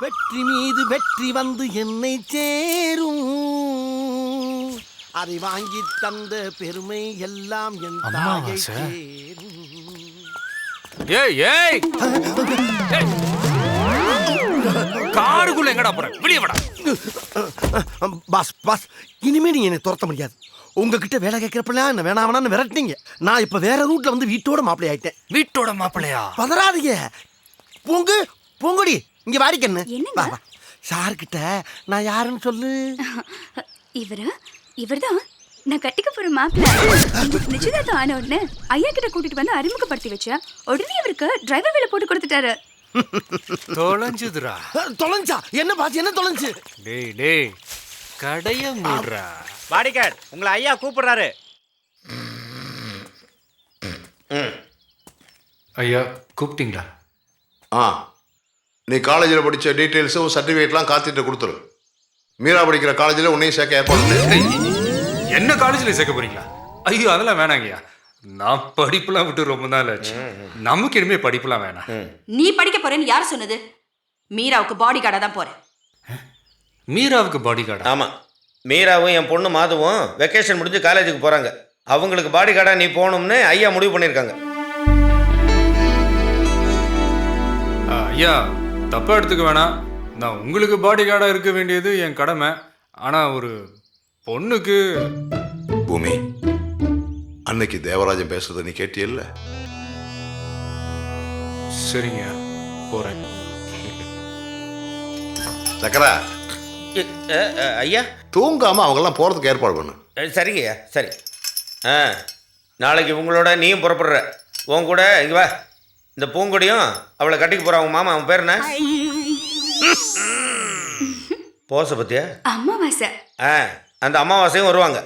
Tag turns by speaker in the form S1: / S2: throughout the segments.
S1: வெற்றி மீது வெற்றி வந்து என்னை சேரும், அதை வாங்கி தந்த பெருமை எல்லாம் என் தாயை சேரும்.
S2: ஏய் ஏய் காருக்குள்ள எங்கடா போற? வெளியே வாடா.
S1: பாஸ் பாஸ், இனிமே நீங்க என்னை துரத்த முடியாது. உங்ககிட்ட வேலை கேட்கிறப்பெல்லாம் என்ன வேணாம் விரட்டினீங்க. நான் இப்ப வேற ரூட்ல வந்து வீட்டோட மாப்பிள்ளை ஆயிட்டேன்.
S2: வீட்டோட மாப்பிள்ளையா?
S1: பதறாதீங்க. பூங்கு பூங்குடி இங்க வாடிக்கண்ணு. சார் கிட்ட நான் யாருன்னு சொல்லு.
S3: இவர்தான் நான் கட்டிக்க போற மாப்பிள்ள. நிச்சயதார்த்தம் ஆன உடனே ஐயா கிட்ட கூட்டிட்டு வந்து அறிமுகப்படுத்தி வச்சேன். உடனே அவருக்கு டிரைவர் வேலை போட்டு கொடுத்துட்டாரு.
S2: தொலைஞ்சுதுரா.
S1: தொலைஞ்சா என்ன பாஸ்? என்ன தொலைஞ்சு?
S2: டேய் டேய் கடைய மூடுறா.
S4: பாடிகார்டு உங்களை ஐயா கூப்பிடுறாரு.
S2: ஐயா கூப்பிட்டீங்களா?
S5: நீ காலேஜில் படித்த டீட்டெயில்ஸும் சர்டிஃபிகேட்லாம் காத்திட்டு கொடுத்துரு. மீரா படிக்கிற காலேஜில் உன்னையும் சேர்க்க ஏற்பாடு.
S2: என்ன காலேஜில் சேர்க்க போறீங்களா? ஐயோ அதெல்லாம் வேணாங்கய்யா. நான் படிப்புலாம் விட்டு ரொம்ப நாள் ஆச்சு. நமக்கு இனிமே படிப்புலாம் வேணாம்.
S6: நீ படிக்க போறேன்னு யார் சொன்னது? மீராவுக்கு பாடி கார்டா தான் போறேன்.
S2: மீராவுக்கு பாடி கார்டு?
S4: ஆமாம், மீராவும் என் பொண்ணு மாதுவும் வெக்கேஷன் முடிஞ்சு காலேஜுக்கு போகிறாங்க. அவங்களுக்கு பாடி கார்டாக நீ போகணும்னு ஐயா முடிவு பண்ணியிருக்காங்க.
S2: ஐயா தப்பா எடுத்துக்க வேணாம். நான் உங்களுக்கு பாடி கார்டாக இருக்க வேண்டியது என் கடமை. ஆனால் ஒரு பொண்ணுக்கு...
S5: பூமி, அன்னைக்கு தேவராஜன் பேசுறத நீ கேட்டியல்ல?
S2: சரிங்க போறேன்.
S5: சக்கரா
S4: ஐயா
S5: தூங்காம அவங்கெல்லாம் போறதுக்கு ஏற்பாடு பண்ணு.
S4: சரிங்க ஐயா, சரி. நாளைக்கு உங்களோட நீயும் புறப்படுற. உன் கூட இங்கே வா, இந்த பூங்கொடியும் அவளை கட்டிக்கு போகிறான். அவங்க மாமா, அவன் பேர் என்ன? போச பத்தியா?
S3: அம்மாவாசை.
S4: அந்த அமாவாசையும் வருவாங்க.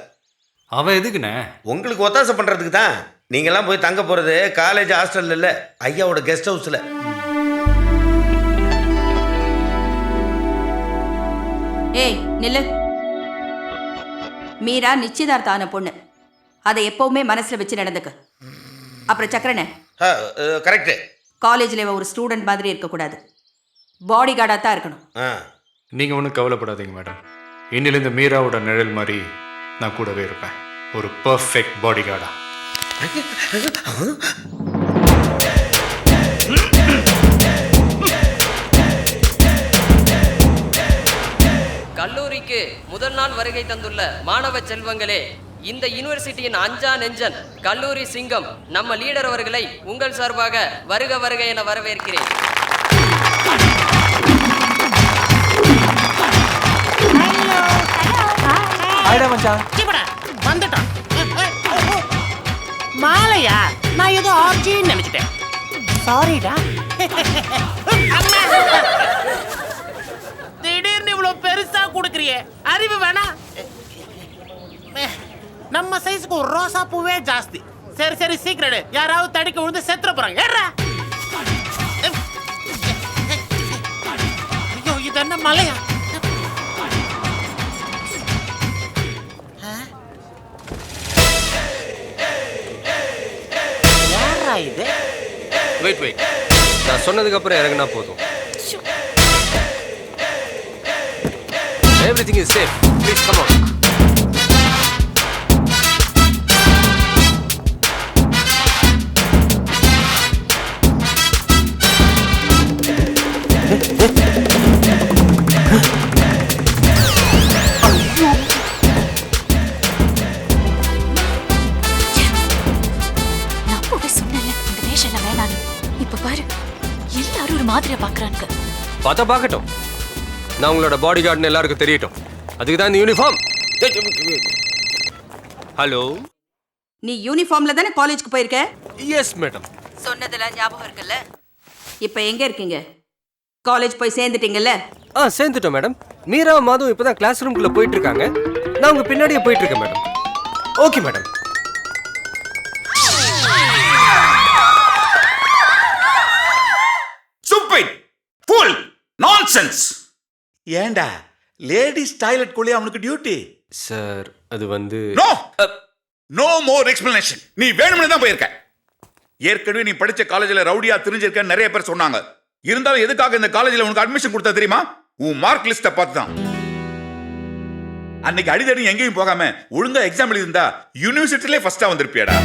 S2: அவன் எதுக்குண்ணே?
S4: உங்களுக்கு ஒத்தாசை பண்ணுறதுக்கு தான். நீங்கள்லாம் போய் தங்க போகிறது காலேஜ் ஹாஸ்டலில் இல்லை, ஐயாவோட கெஸ்ட் ஹவுஸில்.
S6: ஏய் நில்லு. மீரா நிச்சயதார்த்தம் ஆன பொண்ணு. அதை எப்பவுமே மனசுல வச்சு நடந்துக்க. அப்புறம் சக்கரனே,
S4: கரெக்டு.
S6: காலேஜில் ஒரு ஸ்டூடெண்ட் மாதிரி இருக்கக்கூடாது, பாடி கார்டாக தான் இருக்கணும்.
S2: நீங்கள் ஒன்றும் கவலைப்படாதீங்க மேடம். இன்னிலேருந்து மீராவோட நிழல் மாதிரி நான் கூடவே இருப்பேன். ஒரு பர்ஃபெக்ட் பாடி கார்டா.
S7: கல்லூரிக்கு முதல் நாள் வருகை தந்துள்ள மாணவ செல்வங்களே, இந்த யூனிவர்சிட்டியின் அஞ்சா நெஞ்சன் கல்லூரி சிங்கம் நம்ம லீடர் அவர்களை உங்கள் சார்பாக வருக வருக என வரவேற்கிறேன்.
S8: வந்துட்டான். மாலையா? நான் ஏதோ ஆர்ஜின்னு நினைச்சிட்டேன். சாரிடா. திடீர்னு இவ்வளவு பெருசா கொடுக்கறியே, அறிவு வேணா? நம்ம சைஸ்க்கு ஒரு ரோசா பூவே ஜாஸ்தி. சரி சரி சீக்கிரம், யாராவது தடிக்க விழுந்து செத்துற போறாங்க. ஏறா. ஐயோ இது என்ன மலையா? யாரா இது?
S7: வெயிட், நான் சொன்னதுக்கு அப்புறம் இறங்கினா போதும். Everything is safe. Please come on. பார்த்தா பார்க்கட்டும். நான் உங்களோட பாடி கார்டுன்னு எல்லாருக்கும் தெரியட்டும். அதுக்கு தான் இந்த யூனிஃபார்ம். ஹலோ,
S6: நீ யூனிஃபார்ம்ல தானே காலேஜ்க்கு போயிருக்க?
S7: Yes madam.
S6: சொன்னதெல்லாம் ஞாபகம் இருக்குல்ல? இப்போ எங்க இருக்கீங்க? காலேஜ் போய் சேர்ந்துட்டீங்கல்ல?
S7: சேர்ந்துட்டோம் மேடம். மீரா மாதும் இப்பதான் கிளாஸ் ரூம்குள்ள போயிட்டு இருக்காங்க. நான் உங்க பின்னாடியே போயிட்டு இருக்கேன் madam. Okay madam.
S9: Stupid! Fool! Nonsense! ஏண்டா லேடிஸ் டாய்லெட் குள்ளே அவனுக்கு டியூட்டி?
S7: சார் அது வந்து
S9: நோ மோர் எக்ஸ்பிளனேஷன். நீ வேணும்னு தான் போயிருக்க. ஏற்கனவே நீ படிச்ச காலேஜில் ரவுடியா தெரிஞ்சிருக்க நிறைய பேர் சொன்னாங்க. இருந்தாலும் எதுக்காக இந்த காலேஜ்ல உனக்கு அட்மிஷன் கொடுத்தா தெரியுமா? உன் மார்க் லிஸ்ட பார்த்து தான். அன்னைக்கு அடிதடி எங்கேயும் போகாம ஒழுங்கா எக்ஸாம் எழுதிருந்தா யூனிவர்சிட்டிலே ஃபர்ஸ்டா வந்திருப்பியாடா.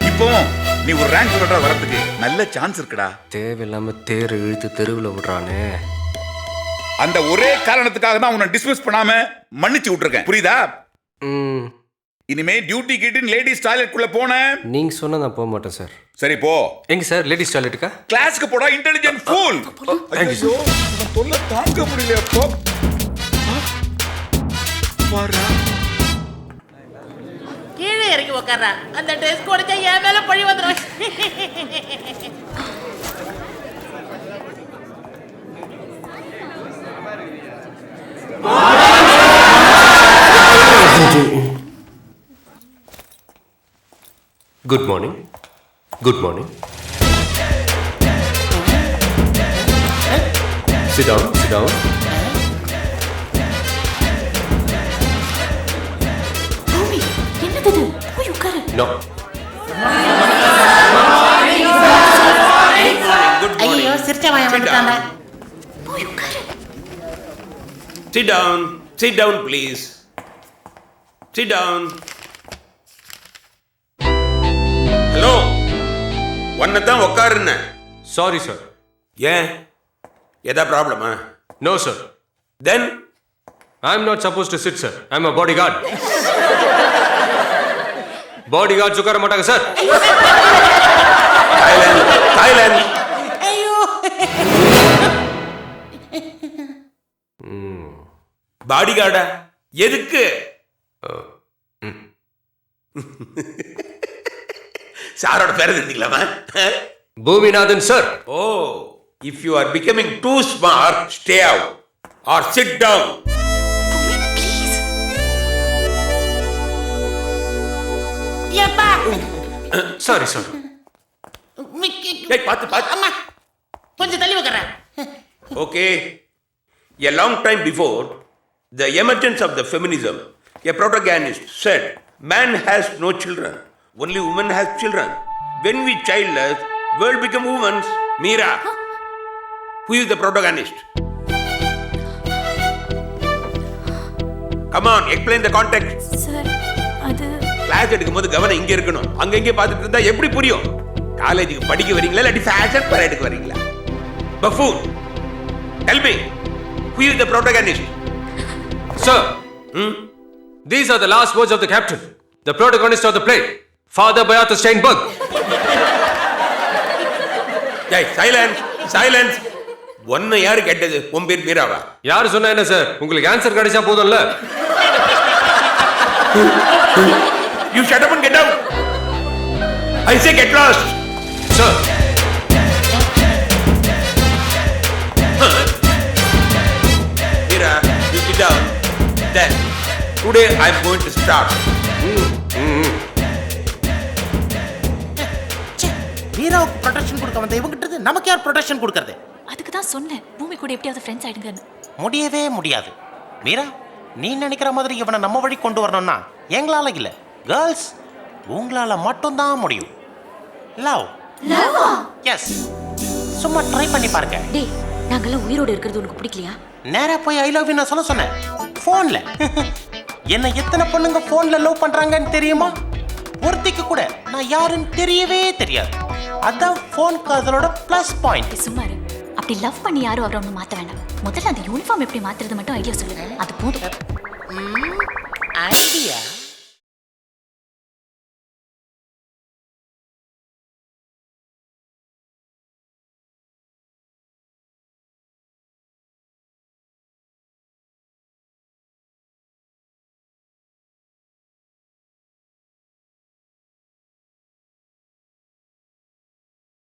S9: இப்போ நீ ஒரு ரேங்க் ஹோல்டரா வரதுக்கு நல்ல சான்ஸ் இருக்குடா.
S2: தேவையில்லாம தேர் இழுத்து தெருவில் விடுறானே.
S9: அந்த ஒரே காரணத்துக்காக தான் உன்னை டிஸ்மிஸ் பண்ணாம மன்னிச்சு விட்டுருக்கேன். புரியுதா? இனிமே டியூட்டி கிட்டின் லேடிஸ் டாய்லெட் குள்ள போன
S2: நீங்க சொன்னா நான் போக மாட்டேன் சார்.
S9: சரி போ.
S2: எங்க சார் லேடிஸ் டாய்லெட்டுக்கா?
S9: கிளாஸ்க்கு போடா இன்டெலிஜென்ட் ஃபூல். ஐயோ இவன் தொல்லை தாங்க முடியல அப்போ. பாரு
S8: கீழே இறங்கி உட்கார்றா. அந்த ட்ரெஸ் கொடுத்தா என் மேல பழி வந்துடும்.
S2: Good morning. Good morning. Sit down, sit down.
S3: என்னது? போய் உட்காரு.
S2: நோ.
S8: ஐயோ சிரிச்ச வாயம் வந்துட்டாங்க.
S3: போய் உட்காரு.
S4: Sit down. Sit down, please. Sit down. Hello, ஒன்னை தான் உட்காருன்னு.
S2: Sorry sir.
S4: ஏன், ஏதா ப்ராப்ளமா?
S2: No sir.
S4: Then
S2: I am not supposed to sit, sir. I am a bodyguard. Bodyguards உட்கார மாட்டாங்க சார்.
S4: சைலன்ஸ்.
S8: ஐயோ
S4: பாடிகார்டா? எதுக்கு? சாரோட பேர் தெரிஞ்சுக்கலாமா?
S2: பூமிநாதன் சார்.
S4: ஓ, if you are becoming too smart, stay out or sit down.
S8: ஏப்பா
S2: சாரி சார்.
S4: ஏய் பாத்து.
S8: அம்மா கொஞ்சம் தள்ளி உட்கார்றேன்.
S4: Okay. A long time before the emergence of the feminism, a protagonist said, man has no children, only woman has children. When we childless, world become women's. Meera, who is the protagonist? Come on, explain the context.
S3: Sir அது
S4: class எடுக்கும்போது கவனம் இங்க இருக்கணும். அங்க இங்கே பார்த்துட்டு இருந்தா எப்படி புரியும்? காலேஜுக்கு படிக்க வரீங்களா இல்லாட்டி ஃபேஷன் பரேடுக்கு வரீங்களா? Buffoon, tell me, who is the protagonist?
S2: Sir, these are the last words of the captain, the protagonist of the play, Father Bayat Steinberg.
S4: Hey, silence. ஒன்னு யாரு கேட்டது? உன் பேர் மீராவா?
S2: யார் சொன்னா என்ன சார்? உங்களுக்கு ஆன்சர் கிடைச்சா போதும்ல.
S4: You shut up and get out. I say get lost.
S2: Sir.
S4: Meera, you sit down. Then, today I am going to start.
S8: வீராவுக்கு ப்ரொடெக்ஷன் கொடுக்க வந்த இவங்கிட்ட நமக்கு யார் ப்ரொடெக்ஷன் கொடுக்கறது?
S3: அதுக்கு தான் சொன்னேன் பூமி கூட எப்படியாவது ஃப்ரெண்ட்ஸ் ஆயிடுங்கன்னு.
S8: முடியவே முடியாது. மீரா, நீ நினைக்கிற மாதிரி இவனை நம்ம வழி கொண்டு வரணும்னா எங்களால இல்ல. கேர்ள்ஸ், உங்களால மட்டும்தான் முடியும். லவ்.
S3: லவ்வா?
S8: எஸ். சும்மா ட்ரை பண்ணி பாருங்க.
S3: டேய், நாங்கெல்லாம் உயிரோட இருக்கிறது உனக்கு பிடிக்கலையா?
S8: நேரா போய் ஐ லவ் யூ நான் சொல்ல சொன்னேன். போன்ல. என்ன எத்தனை பொண்ணுங்க போன்ல லவ் பண்றாங்கன்னு தெரியுமா? ஒருத்திக்கு கூட நான் யாருன்னு தெரியவே தெரியாது. அதான் போன் காதலோட பிளஸ் பாயிண்ட்.
S3: சும்மா இரு. அப்படி லவ் பண்ணி யாரும் அவரை ஒன்று மாற்ற வேண்டாம். முதல்ல அந்த யூனிஃபார்ம் எப்படி மாத்துறது மட்டும் ஐடியா சொல்லுங்க. அது போதும்.
S8: ஐடியா